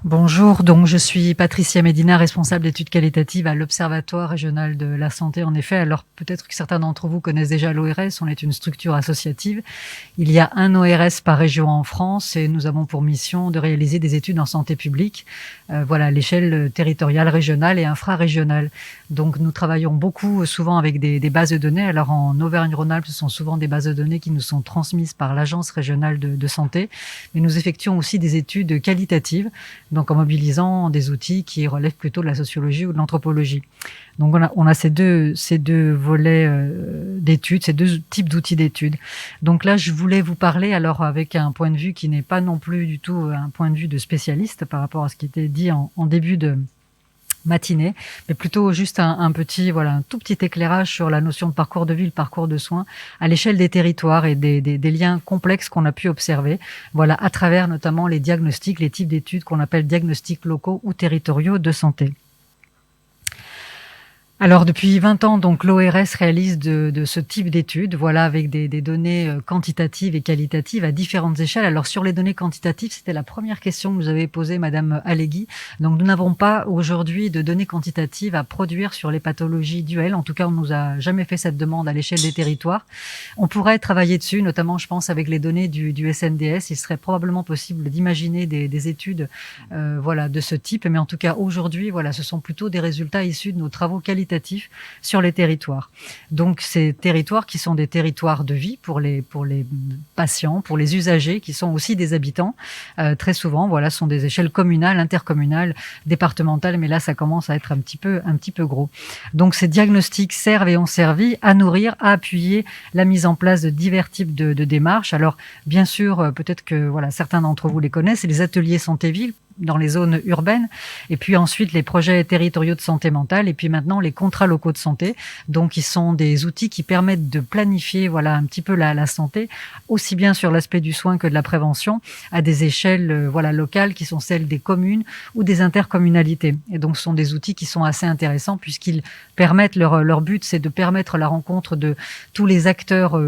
Bonjour, donc je suis Patricia Medina, responsable d'études qualitatives à l'Observatoire régional de la santé. En effet, alors peut-être que certains d'entre vous connaissent déjà l'ORS, on est une structure associative. Il y a un ORS par région en France et nous avons pour mission de réaliser des études en santé publique, à l'échelle territoriale, régionale et infrarégionale. Donc nous travaillons beaucoup, souvent avec des bases de données. Alors en Auvergne-Rhône-Alpes, ce sont souvent des bases de données qui nous sont transmises par l'Agence régionale de santé, mais nous effectuons aussi des études qualitatives, donc en mobilisant des outils qui relèvent plutôt de la sociologie ou de l'anthropologie. Donc on a ces deux volets d'études, ces deux types d'outils d'études. Donc là, je voulais vous parler alors avec un point de vue qui n'est pas non plus du tout un point de vue de spécialiste par rapport à ce qui était dit en début de matinée, mais plutôt juste un tout petit éclairage sur la notion de parcours de vie, le parcours de soins à l'échelle des territoires et des liens complexes qu'on a pu observer, à travers notamment les diagnostics, les types d'études qu'on appelle diagnostics locaux ou territoriaux de santé. Alors depuis 20 ans, donc l'ORS réalise de ce type d'études, avec des données quantitatives et qualitatives à différentes échelles. Alors sur les données quantitatives, c'était la première question que nous avait posée Madame Allegui. Donc nous n'avons pas aujourd'hui de données quantitatives à produire sur les pathologies duelles. En tout cas, on nous a jamais fait cette demande à l'échelle des territoires. On pourrait travailler dessus, notamment je pense avec les données du SNDS. Il serait probablement possible d'imaginer des études de ce type. Mais en tout cas aujourd'hui, ce sont plutôt des résultats issus de nos travaux qualitatifs sur les territoires. Donc ces territoires qui sont des territoires de vie pour les patients, pour les usagers qui sont aussi des habitants, très souvent sont des échelles communales, intercommunales, départementales, mais là ça commence à être un petit peu gros. Donc ces diagnostics servent et ont servi à nourrir, à appuyer la mise en place de divers types de démarches. Alors bien sûr, peut-être que certains d'entre vous les connaissent, c'est les ateliers santé-ville dans les zones urbaines, et puis ensuite les projets territoriaux de santé mentale, et puis maintenant les contrats locaux de santé, donc ils sont des outils qui permettent de planifier un petit peu la santé, aussi bien sur l'aspect du soin que de la prévention, à des échelles locales qui sont celles des communes ou des intercommunalités. Et donc ce sont des outils qui sont assez intéressants puisqu'ils permettent, leur but c'est de permettre la rencontre de tous les acteurs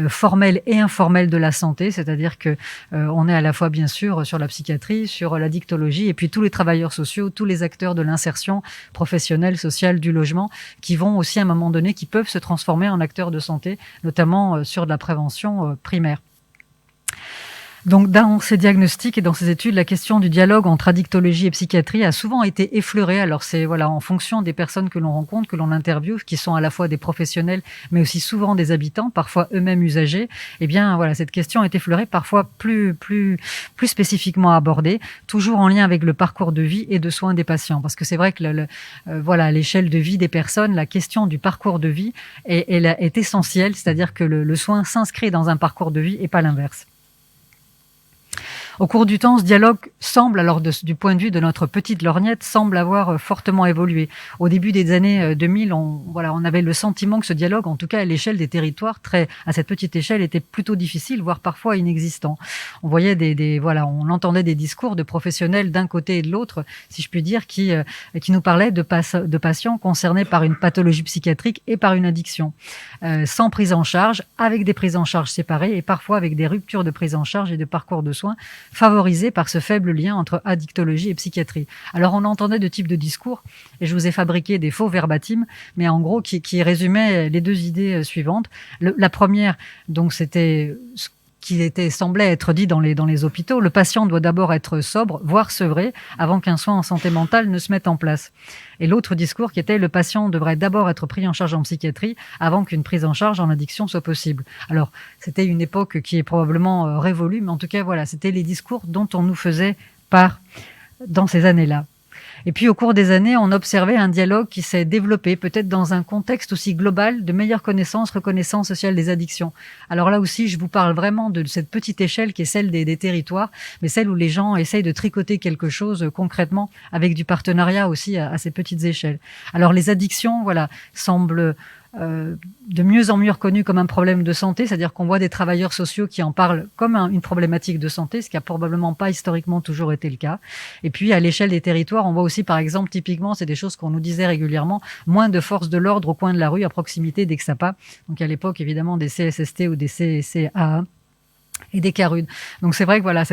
formels et informels de la santé, c'est-à-dire que on est à la fois bien sûr sur la psychiatrie, sur la dictologie, et puis tous les travailleurs sociaux, tous les acteurs de l'insertion professionnelle, sociale, du logement, qui vont aussi à un moment donné, qui peuvent se transformer en acteurs de santé, notamment sur de la prévention primaire. Donc dans ces diagnostics et dans ces études, la question du dialogue entre addictologie et psychiatrie a souvent été effleurée. Alors c'est en fonction des personnes que l'on rencontre, que l'on interviewe, qui sont à la fois des professionnels, mais aussi souvent des habitants, parfois eux-mêmes usagers. Eh bien cette question est effleurée, parfois plus spécifiquement abordée, toujours en lien avec le parcours de vie et de soins des patients. Parce que c'est vrai que à l'échelle de vie des personnes, la question du parcours de vie est essentielle, c'est-à-dire que le soin s'inscrit dans un parcours de vie et pas l'inverse. Au cours du temps, ce dialogue semble, alors du point de vue de notre petite lorgnette, semble avoir fortement évolué. Au début des années 2000, on avait le sentiment que ce dialogue, en tout cas à l'échelle des territoires, à cette petite échelle, était plutôt difficile, voire parfois inexistant. On voyait on entendait des discours de professionnels d'un côté et de l'autre, si je puis dire, qui nous parlaient de patients concernés par une pathologie psychiatrique et par une addiction, sans prise en charge, avec des prises en charge séparées et parfois avec des ruptures de prise en charge et de parcours de soins favorisé par ce faible lien entre addictologie et psychiatrie. Alors on entendait de types de discours, et je vous ai fabriqué des faux verbatim, mais en gros qui résumaient les deux idées suivantes. La première, donc c'était ce qui semblait être dit dans les hôpitaux: le patient doit d'abord être sobre, voire sevré, avant qu'un soin en santé mentale ne se mette en place. Et l'autre discours qui était: le patient devrait d'abord être pris en charge en psychiatrie avant qu'une prise en charge en addiction soit possible. Alors, c'était une époque qui est probablement révolue, mais en tout cas, c'était les discours dont on nous faisait part dans ces années-là. Et puis, au cours des années, on observait un dialogue qui s'est développé, peut-être dans un contexte aussi global de meilleure reconnaissance sociale des addictions. Alors là aussi, je vous parle vraiment de cette petite échelle qui est celle des territoires, mais celle où les gens essayent de tricoter quelque chose concrètement avec du partenariat aussi à ces petites échelles. Alors les addictions, semblent de mieux en mieux reconnu comme un problème de santé, c'est-à-dire qu'on voit des travailleurs sociaux qui en parlent comme une problématique de santé, ce qui a probablement pas historiquement toujours été le cas. Et puis à l'échelle des territoires, on voit aussi par exemple, typiquement, c'est des choses qu'on nous disait régulièrement, moins de forces de l'ordre au coin de la rue à proximité dès que ça pas. Donc à l'époque évidemment des CSST ou des CCAA. et des CARUD. Donc c'est vrai que voilà,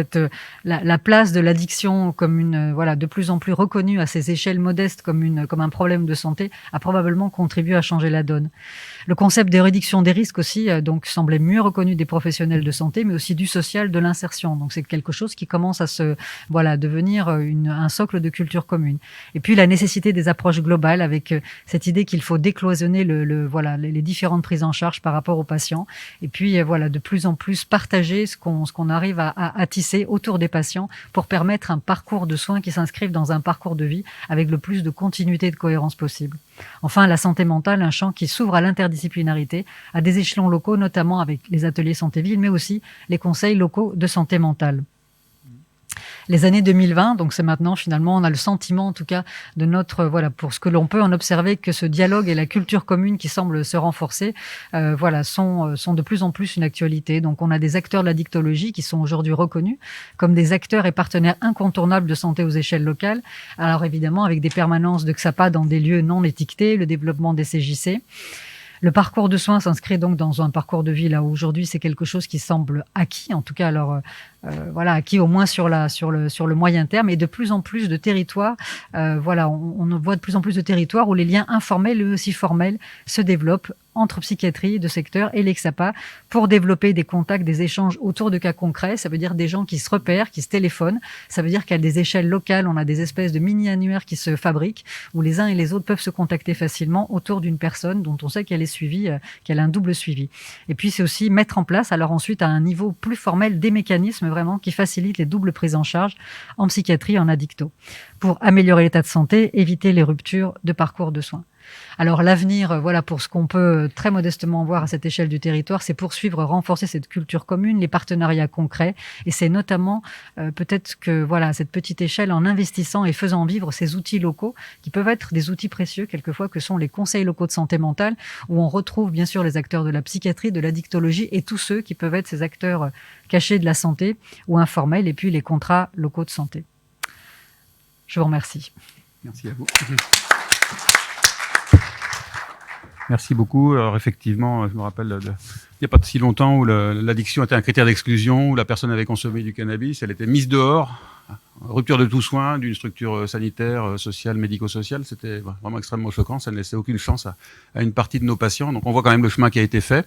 la place de l'addiction comme de plus en plus reconnue à ces échelles modestes comme un problème de santé a probablement contribué à changer la donne. Le concept de réduction des risques aussi donc semblait mieux reconnu des professionnels de santé, mais aussi du social, de l'insertion. Donc c'est quelque chose qui commence à devenir un socle de culture commune. Et puis la nécessité des approches globales avec cette idée qu'il faut décloisonner les différentes prises en charge par rapport aux patients. Et puis de plus en plus partager ce qu'on arrive à tisser autour des patients pour permettre un parcours de soins qui s'inscrive dans un parcours de vie avec le plus de continuité et de cohérence possible. Enfin, la santé mentale, un champ qui s'ouvre à l'interdisciplinarité, à des échelons locaux, notamment avec les ateliers santé-ville, mais aussi les conseils locaux de santé mentale. Les années 2020, donc c'est maintenant finalement, on a le sentiment en tout cas de pour ce que l'on peut en observer, que ce dialogue et la culture commune qui semblent se renforcer, sont de plus en plus une actualité. Donc on a des acteurs de la dictologie qui sont aujourd'hui reconnus comme des acteurs et partenaires incontournables de santé aux échelles locales. Alors évidemment avec des permanences de XAPA dans des lieux non étiquetés, le développement des CJC. Le parcours de soins s'inscrit donc dans un parcours de vie là où aujourd'hui c'est quelque chose qui semble acquis, en tout cas acquis au moins sur le moyen terme, et de plus en plus de territoires, on voit de plus en plus de territoires où les liens informels et aussi formels se développent entre psychiatrie de secteur et l'EXAPA pour développer des contacts, des échanges autour de cas concrets. Ça veut dire des gens qui se repèrent, qui se téléphonent. Ça veut dire qu'à des échelles locales, on a des espèces de mini-annuaires qui se fabriquent où les uns et les autres peuvent se contacter facilement autour d'une personne dont on sait qu'elle est suivie, qu'elle a un double suivi. Et puis c'est aussi mettre en place, alors ensuite à un niveau plus formel, des mécanismes vraiment qui facilitent les doubles prises en charge en psychiatrie, en addicto, pour améliorer l'état de santé, éviter les ruptures de parcours de soins. Alors l'avenir, pour ce qu'on peut très modestement voir à cette échelle du territoire, c'est poursuivre, renforcer cette culture commune, les partenariats concrets, et c'est notamment peut-être que à cette petite échelle, en investissant et faisant vivre ces outils locaux qui peuvent être des outils précieux quelquefois, que sont les conseils locaux de santé mentale, où on retrouve bien sûr les acteurs de la psychiatrie, de la dictologie et tous ceux qui peuvent être ces acteurs cachés de la santé ou informels, et puis les contrats locaux de santé. Je vous remercie. Merci à vous. Merci beaucoup. Alors effectivement, je me rappelle, il n'y a pas si longtemps où l'addiction était un critère d'exclusion, où la personne avait consommé du cannabis, elle était mise dehors, rupture de tout soin d'une structure sanitaire, sociale, médico-sociale. C'était vraiment extrêmement choquant. Ça ne laissait aucune chance à une partie de nos patients. Donc on voit quand même le chemin qui a été fait.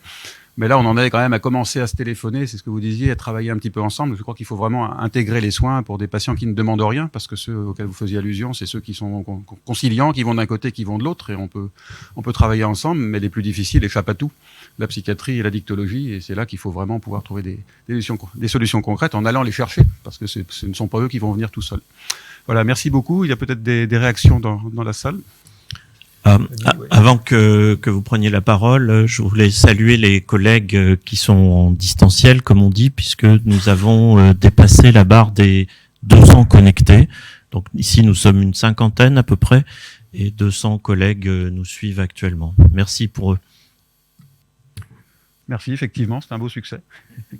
Mais là, on en est quand même à commencer à se téléphoner, c'est ce que vous disiez, à travailler un petit peu ensemble. Je crois qu'il faut vraiment intégrer les soins pour des patients qui ne demandent rien, parce que ceux auxquels vous faisiez allusion, c'est ceux qui sont conciliants, qui vont d'un côté, qui vont de l'autre, et on peut travailler ensemble, mais les plus difficiles échappent à tout, la psychiatrie et la dictologie, et c'est là qu'il faut vraiment pouvoir trouver des solutions concrètes en allant les chercher, parce que ce ne sont pas eux qui vont venir tout seuls. Voilà, merci beaucoup. Il y a peut-être des réactions dans la salle. Avant que vous preniez la parole, je voulais saluer les collègues qui sont en distanciel, comme on dit, puisque nous avons dépassé la barre des 200 connectés. Donc ici, nous sommes une cinquantaine à peu près, et 200 collègues nous suivent actuellement. Merci pour eux. Merci, effectivement, c'est un beau succès,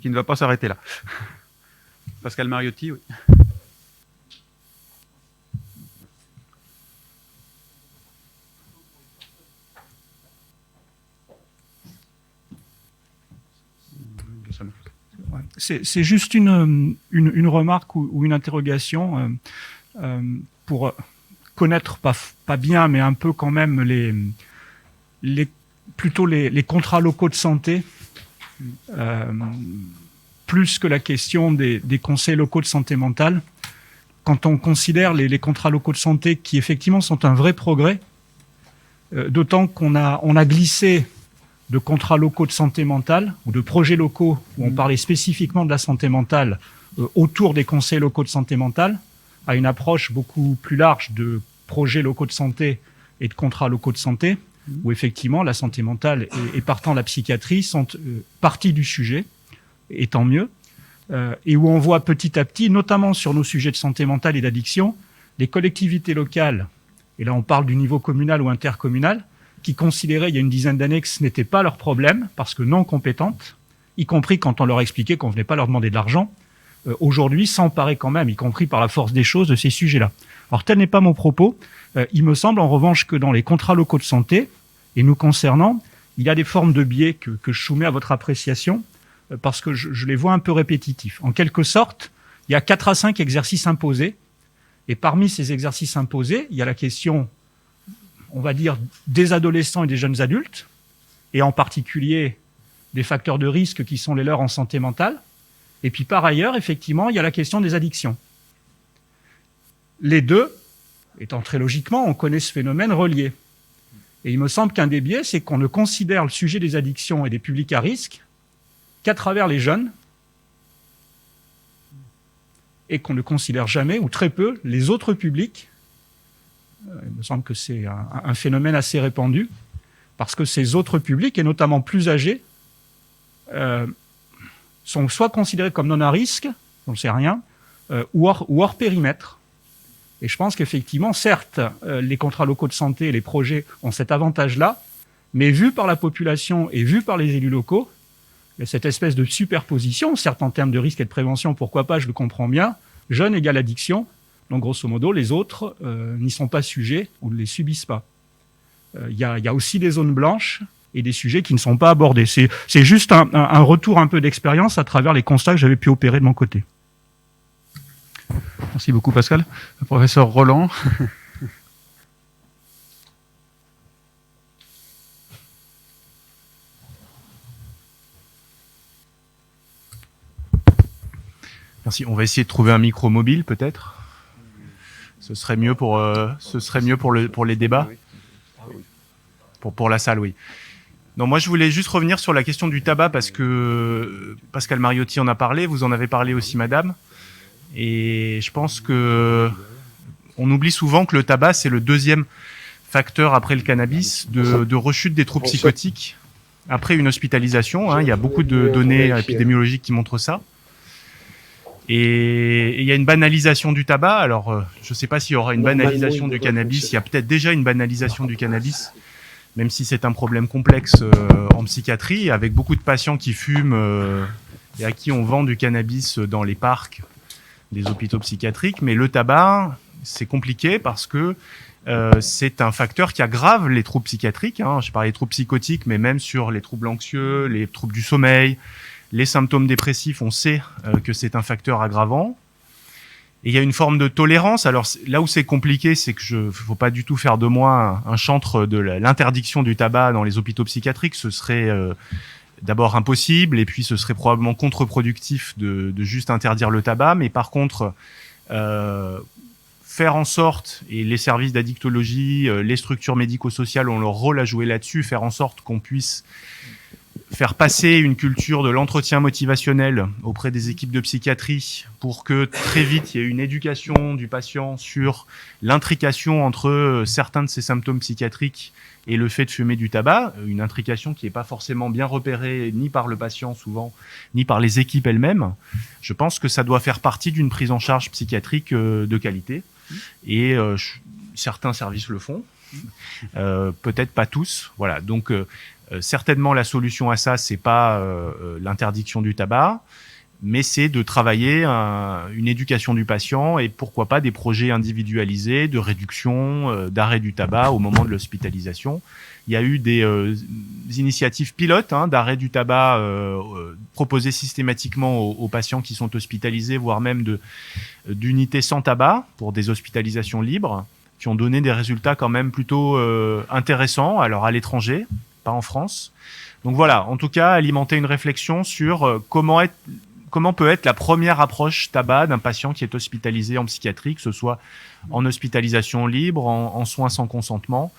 qui ne va pas s'arrêter là. Pascal Mariotti, oui. C'est juste une remarque ou une interrogation pour connaître pas bien, mais un peu quand même plutôt les contrats locaux de santé, plus que la question des conseils locaux de santé mentale. Quand on considère les contrats locaux de santé qui effectivement sont un vrai progrès, d'autant qu'on a glissé de contrats locaux de santé mentale ou de projets locaux où on parlait spécifiquement de la santé mentale autour des conseils locaux de santé mentale à une approche beaucoup plus large de projets locaux de santé et de contrats locaux de santé où effectivement la santé mentale et partant la psychiatrie sont partie du sujet, et tant mieux, et où on voit petit à petit, notamment sur nos sujets de santé mentale et d'addiction, les collectivités locales, et là on parle du niveau communal ou intercommunal, qui considéraient il y a une dizaine d'années que ce n'était pas leur problème, parce que non compétentes, y compris quand on leur expliquait qu'on ne venait pas leur demander de l'argent, aujourd'hui s'emparer quand même, y compris par la force des choses, de ces sujets-là. Alors tel n'est pas mon propos. Il me semble en revanche que dans les contrats locaux de santé, et nous concernant, il y a des formes de biais que je soumets à votre appréciation, parce que je les vois un peu répétitifs. En quelque sorte, il y a 4 à 5 exercices imposés, et parmi ces exercices imposés, il y a la question, on va dire, des adolescents et des jeunes adultes, et en particulier des facteurs de risque qui sont les leurs en santé mentale. Et puis par ailleurs, effectivement, il y a la question des addictions. Les deux, étant très logiquement, on connaît ce phénomène relié. Et il me semble qu'un des biais, c'est qu'on ne considère le sujet des addictions et des publics à risque qu'à travers les jeunes, et qu'on ne considère jamais, ou très peu, les autres publics. Il me semble que c'est un phénomène assez répandu, parce que ces autres publics, et notamment plus âgés, sont soit considérés comme non à risque, on ne sait rien, ou hors périmètre. Et je pense qu'effectivement, certes, les contrats locaux de santé et les projets ont cet avantage-là, mais vu par la population et vu par les élus locaux, il y a cette espèce de superposition, certes en termes de risque et de prévention, pourquoi pas, je le comprends bien, jeune égale addiction, donc grosso modo, les autres n'y sont pas sujets ou ne les subissent pas. Il y a aussi des zones blanches et des sujets qui ne sont pas abordés. C'est juste un retour un peu d'expérience à travers les constats que j'avais pu opérer de mon côté. Merci beaucoup Pascal. Professeur Roland. Merci. On va essayer de trouver un micro mobile peut-être. Ce serait mieux pour les débats. Pour la salle, oui. Non, moi je voulais juste revenir sur la question du tabac parce que Pascal Mariotti en a parlé, vous en avez parlé aussi madame. Et je pense que on oublie souvent que le tabac c'est le deuxième facteur après le cannabis de rechute des troubles psychotiques après une hospitalisation. Il y a beaucoup de données épidémiologiques qui montrent ça. Et il y a une banalisation du tabac. Alors, je ne sais pas s'il y aura une banalisation du cannabis. Il y a peut-être déjà une banalisation du cannabis, même si c'est un problème complexe en psychiatrie, avec beaucoup de patients qui fument et à qui on vend du cannabis dans les parcs des hôpitaux psychiatriques. Mais le tabac, c'est compliqué parce que c'est un facteur qui aggrave les troubles psychiatriques. Je parlais des troubles psychotiques, mais même sur les troubles anxieux, les troubles du sommeil, les symptômes dépressifs, on sait que c'est un facteur aggravant. Et il y a une forme de tolérance. Alors là où c'est compliqué, c'est que faut pas du tout faire de moi un chantre de l'interdiction du tabac dans les hôpitaux psychiatriques. Ce serait d'abord impossible, et puis ce serait probablement contre-productif de juste interdire le tabac. Mais par contre, faire en sorte, et les services d'addictologie, les structures médico-sociales ont leur rôle à jouer là-dessus, faire en sorte qu'on puisse faire passer une culture de l'entretien motivationnel auprès des équipes de psychiatrie pour que très vite il y ait une éducation du patient sur l'intrication entre certains de ces symptômes psychiatriques et le fait de fumer du tabac, une intrication qui n'est pas forcément bien repérée ni par le patient souvent, ni par les équipes elles-mêmes. Je pense que ça doit faire partie d'une prise en charge psychiatrique de qualité, et certains services le font, peut-être pas tous. Voilà, donc certainement la solution à ça, c'est pas l'interdiction du tabac, mais c'est de travailler une éducation du patient et pourquoi pas des projets individualisés de réduction, d'arrêt du tabac au moment de l'hospitalisation. Il y a eu des initiatives pilotes d'arrêt du tabac proposées systématiquement aux patients qui sont hospitalisés, voire même d'unités sans tabac pour des hospitalisations libres, qui ont donné des résultats quand même plutôt intéressants, alors à l'étranger, pas en France. Donc voilà, en tout cas, alimenter une réflexion sur comment peut être la première approche tabac d'un patient qui est hospitalisé en psychiatrie, que ce soit en hospitalisation libre, en soins sans consentement.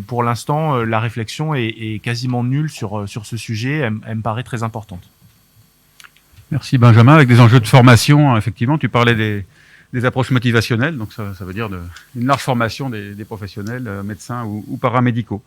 Pour l'instant, la réflexion est quasiment nulle sur ce sujet. Elle me paraît très importante. Merci Benjamin. Avec des enjeux de formation, effectivement, tu parlais des approches motivationnelles, donc ça veut dire une large formation des professionnels, médecins ou paramédicaux.